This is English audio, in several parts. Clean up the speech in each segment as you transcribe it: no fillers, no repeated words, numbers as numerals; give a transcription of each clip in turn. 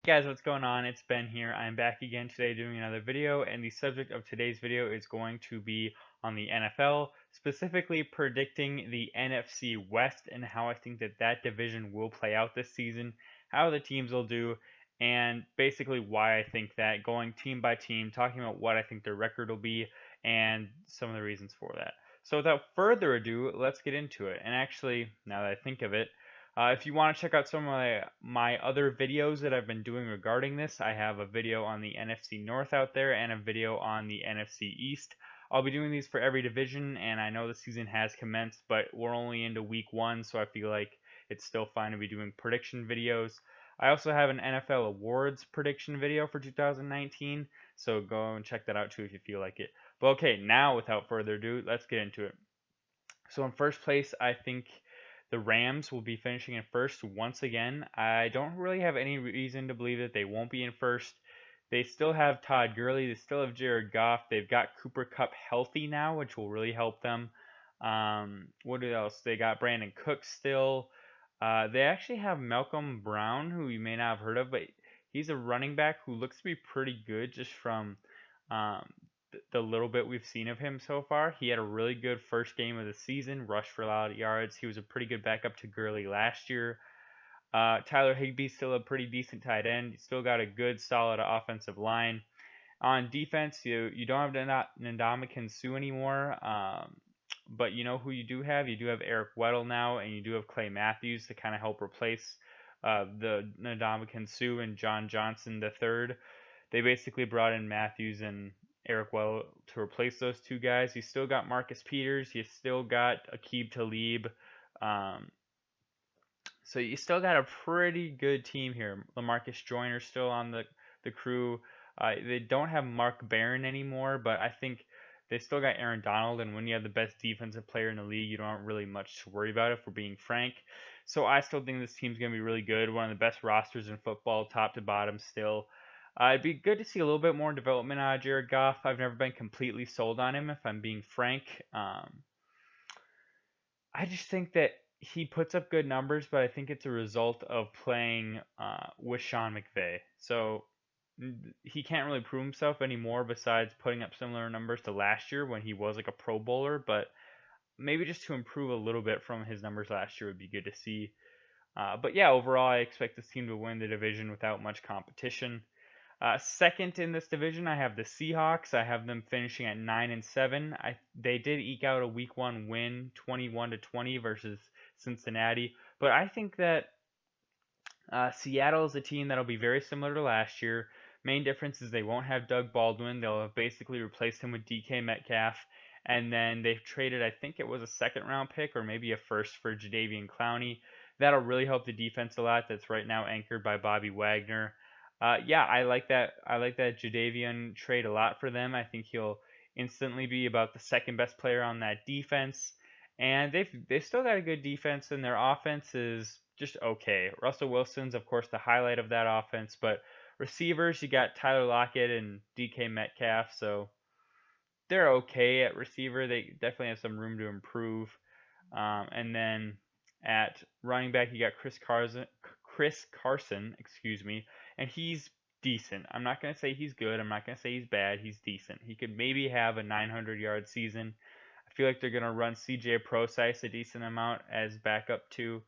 Guys, what's going on? It's Ben here. I'm back again today doing another video, and the subject of today's video is going to be on the NFL, specifically predicting the NFC West and how I think that division will play out this season, how the teams will do, and basically why I think that, going team by team, talking about what I think their record will be, and some of the reasons for that. So without further ado, let's get into it. And actually, now that I think of it, if you want to check out some of my other videos that I've been doing regarding this, I have a video on the NFC North out there and a video on the NFC East. I'll be doing these for every division, and I know the season has commenced, but we're only into week 1, so I feel like it's still fine to be doing prediction videos. I also have an NFL awards prediction video for 2019, so go and check that out too if you feel like it. But okay, now without further ado, let's get into it. So in first place, I think the Rams will be finishing in first once again. I don't really have any reason to believe that they won't be in first. They still have Todd Gurley. They still have Jared Goff. They've got Cooper Kupp healthy now, which will really help them. What else? They got Brandon Cooks still. They actually have Malcolm Brown, who you may not have heard of, but he's a running back who looks to be pretty good just from um, the little bit we've seen of him so far. He had a really good first game of the season, rushed for a lot of yards. He was a pretty good backup to Gurley last year. Tyler Higbee's still a pretty decent tight end. He's still got a good, solid offensive line. On defense, you don't have Ndamukong Suh anymore, but you know who you do have? You do have Eric Weddle now, and you do have Clay Matthews to kind of help replace the Ndamukong Suh and John Johnson III. They basically brought in Matthews and Eric Weddle to replace those two guys. You still got Marcus Peters. You still got Aqib Talib. Um, so you still got a pretty good team here. LaMarcus Joyner still on the crew. They don't have Mark Barron anymore, but I think they still got Aaron Donald. And when you have the best defensive player in the league, you don't have really much to worry about if we're being frank. So I still think this team's going to be really good. One of the best rosters in football, top to bottom still. It'd be good to see a little bit more development out of Jared Goff. I've never been completely sold on him, if I'm being frank. I just think that he puts up good numbers, but I think it's a result of playing with Sean McVay. So he can't really prove himself anymore besides putting up similar numbers to last year when he was like a Pro Bowler. But maybe just to improve a little bit from his numbers last year would be good to see. But yeah, overall, I expect this team to win the division without much competition. Second in this division, I have the Seahawks. I have them finishing at 9-7. They did eke out a Week 1 win, 21-20 versus Cincinnati, but I think that Seattle is a team that'll be very similar to last year. Main difference is they won't have Doug Baldwin. They'll have basically replaced him with DK Metcalf, and then they've traded, I think it was a second round pick or maybe a first for Jadeveon Clowney. That'll really help the defense a lot. That's right now anchored by Bobby Wagner. Yeah, I like that. I like that Jadeveon trade a lot for them. I think he'll instantly be about the second best player on that defense, and they've still got a good defense, and their offense is just okay. Russell Wilson's of course the highlight of that offense, but receivers you got Tyler Lockett and DK Metcalf, so they're okay at receiver. They definitely have some room to improve. And then at running back, you got Chris Carson, excuse me, and he's decent. I'm not gonna say he's good. I'm not gonna say he's bad. He's decent. He could maybe have a 900-yard season. I feel like they're gonna run CJ Procise a decent amount as backup too.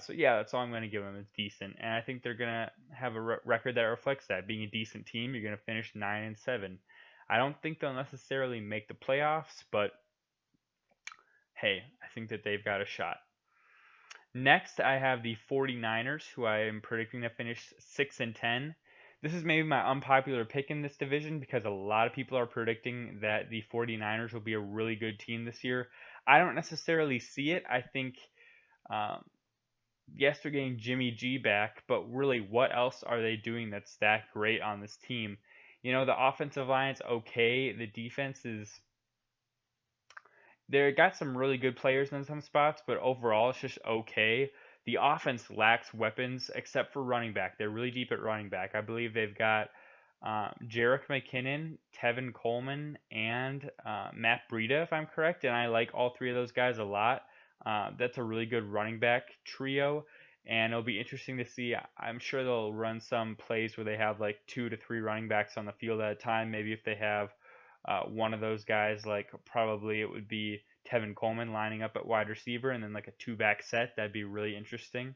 So yeah, that's all I'm gonna give them is decent, and I think they're gonna have a record that reflects that. Being a decent team, you're gonna finish 9-7. I don't think they'll necessarily make the playoffs, but hey, I think that they've got a shot. Next, I have the 49ers, who I am predicting to finish 6-10. This is maybe my unpopular pick in this division because a lot of people are predicting that the 49ers will be a really good team this year. I don't necessarily see it. I think, um, yes, they're getting Jimmy G back, but really, what else are they doing that's that great on this team? You know, the offensive line's okay. The defense is they got some really good players in some spots, but overall it's just okay. The offense lacks weapons except for running back. They're really deep at running back. I believe they've got Jerick McKinnon, Tevin Coleman, and Matt Breida, if I'm correct. And I like all three of those guys a lot. That's a really good running back trio. and it'll be interesting to see. I'm sure they'll run some plays where they have like 2 to 3 running backs on the field at a time. Maybe if they have one of those guys, like probably it would be Tevin Coleman lining up at wide receiver, and then like a two-back set. That'd be really interesting.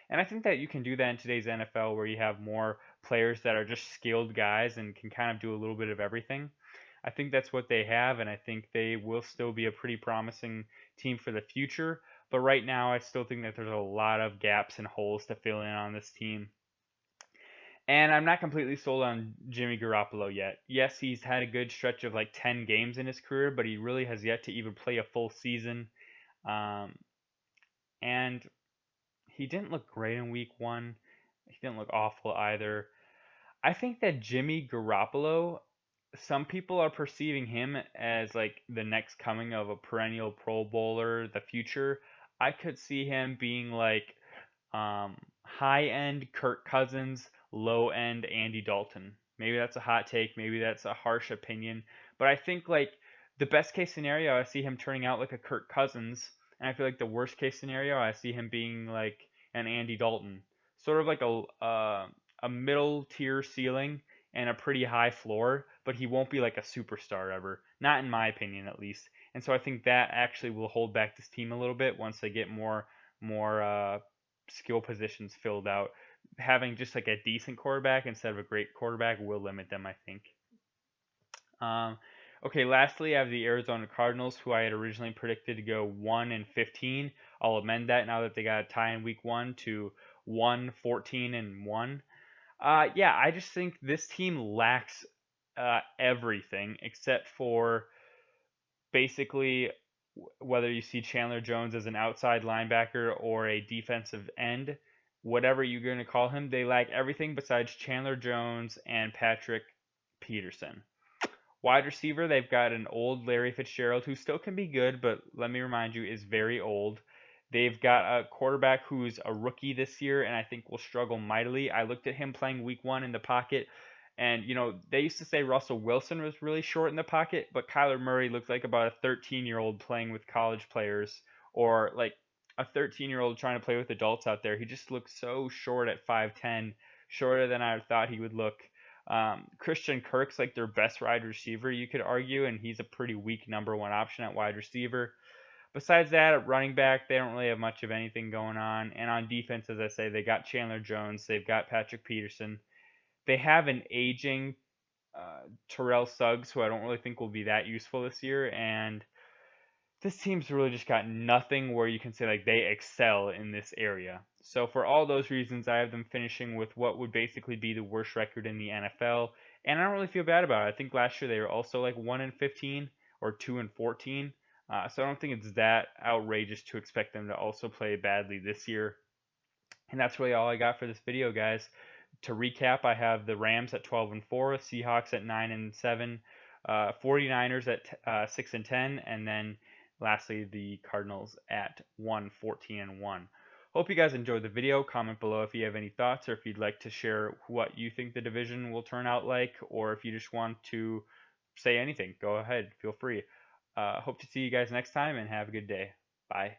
And I think that you can do that in today's NFL where you have more players that are just skilled guys and can kind of do a little bit of everything. I think that's what they have, and I think they will still be a pretty promising team for the future. But right now, I still think that there's a lot of gaps and holes to fill in on this team. And I'm not completely sold on Jimmy Garoppolo yet. Yes, he's had a good stretch of like 10 games in his career, but he really has yet to even play a full season. Um, and he didn't look great in week one. He didn't look awful either. I think that Jimmy Garoppolo, some people are perceiving him as like the next coming of a perennial Pro Bowler, the future. I could see him being like high end Kirk Cousins, low end Andy Dalton. Maybe that's a hot take, maybe that's a harsh opinion, but I think like the best case scenario, I see him turning out like a Kirk Cousins, and I feel like the worst case scenario, I see him being like an Andy Dalton, sort of like a middle tier ceiling and a pretty high floor, but he won't be like a superstar ever, not in my opinion at least. And so I think that actually will hold back this team a little bit once they get more skill positions filled out. Having just like a decent quarterback instead of a great quarterback will limit them, I think. Um, okay, lastly, I have the Arizona Cardinals, who I had originally predicted to go 1-15. I'll amend that now that they got a tie in week one to 1-14-1. Yeah, I just think this team lacks everything except for basically whether you see Chandler Jones as an outside linebacker or a defensive end, whatever you're going to call him, they lack everything besides Chandler Jones and Patrick Peterson. Wide receiver, they've got an old Larry Fitzgerald who still can be good, but let me remind you, is very old. They've got a quarterback who's a rookie this year and I think will struggle mightily. I looked at him playing week one in the pocket, and they used to say Russell Wilson was really short in the pocket, but Kyler Murray looked like about a 13-year-old playing with college players, or like a 13-year-old trying to play with adults out there. He just looked so short at 5'10", shorter than I thought he would look. Christian Kirk's like their best wide receiver, you could argue, and he's a pretty weak number one option at wide receiver. Besides that, at running back, they don't really have much of anything going on. And on defense, as I say, they got Chandler Jones, they've got Patrick Peterson. They have an aging Terrell Suggs, who I don't really think will be that useful this year. And this team's really just got nothing where you can say like they excel in this area. So for all those reasons, I have them finishing with what would basically be the worst record in the NFL, and I don't really feel bad about it. I think last year they were also like 1-15 or 2-14, so I don't think it's that outrageous to expect them to also play badly this year. And that's really all I got for this video, guys. To recap, I have the Rams at 12-4, Seahawks at 9-7, 49ers at 6-10, and then lastly the Cardinals at 1-14-1. Hope you guys enjoyed the video. Comment below if you have any thoughts, or if you'd like to share what you think the division will turn out like, or if you just want to say anything, go ahead, feel free. Hope to see you guys next time, and have a good day. Bye.